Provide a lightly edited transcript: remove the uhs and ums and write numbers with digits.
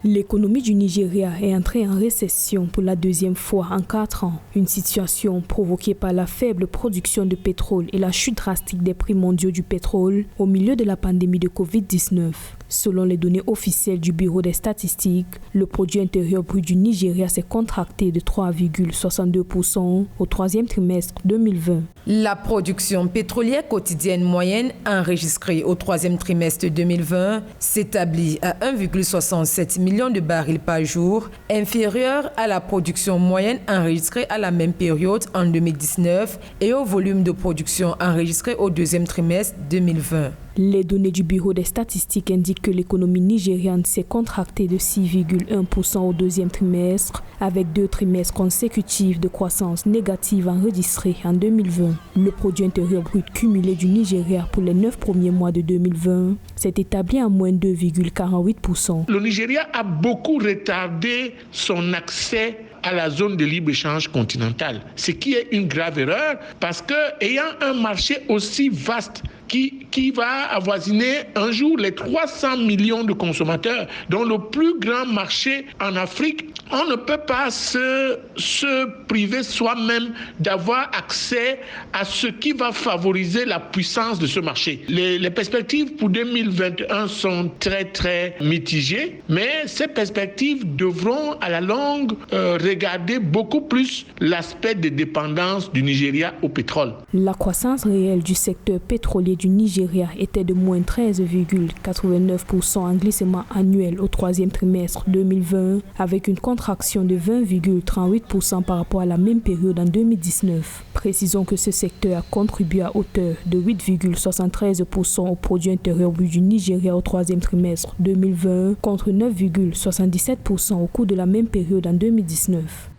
L'économie du Nigeria est entrée en récession pour la deuxième fois en 4 ans. Une situation provoquée par la faible production de pétrole et la chute drastique des prix mondiaux du pétrole au milieu de la pandémie de Covid-19. Selon les données officielles du Bureau des statistiques, le produit intérieur brut du Nigeria s'est contracté de 3,62% au troisième trimestre 2020. La production pétrolière quotidienne moyenne enregistrée au troisième trimestre 2020 s'établit à 1,67 million de barils par jour, inférieure à la production moyenne enregistrée à la même période en 2019 et au volume de production enregistré au deuxième trimestre 2020. Les données du Bureau des statistiques indiquent que l'économie nigériane s'est contractée de 6,1% au deuxième trimestre, avec 2 trimestres consécutifs de croissance négative enregistrés en 2020. Le produit intérieur brut cumulé du Nigeria pour les 9 premiers mois de 2020 s'est établi à moins 2,48%. Le Nigeria a beaucoup retardé son accès à la zone de libre-échange continentale, ce qui est une grave erreur parce que ayant un marché aussi vaste qui va avoisiner un jour les 300 millions de consommateurs, dont le plus grand marché en Afrique, on ne peut pas se priver soi-même d'avoir accès à ce qui va favoriser la puissance de ce marché. Les perspectives pour 2021 sont très mitigées, mais ces perspectives devront à la longue regarder beaucoup plus l'aspect de dépendance du Nigeria au pétrole. La croissance réelle du secteur pétrolier du Nigeria était de moins 13,89% en glissement annuel au troisième trimestre 2020, avec une contraction de 20,38% par rapport à la même période en 2019. Précisons que ce secteur a contribué à hauteur de 8,73% au produit intérieur brut du Nigeria au troisième trimestre 2020 contre 9,77% au cours de la même période en 2019.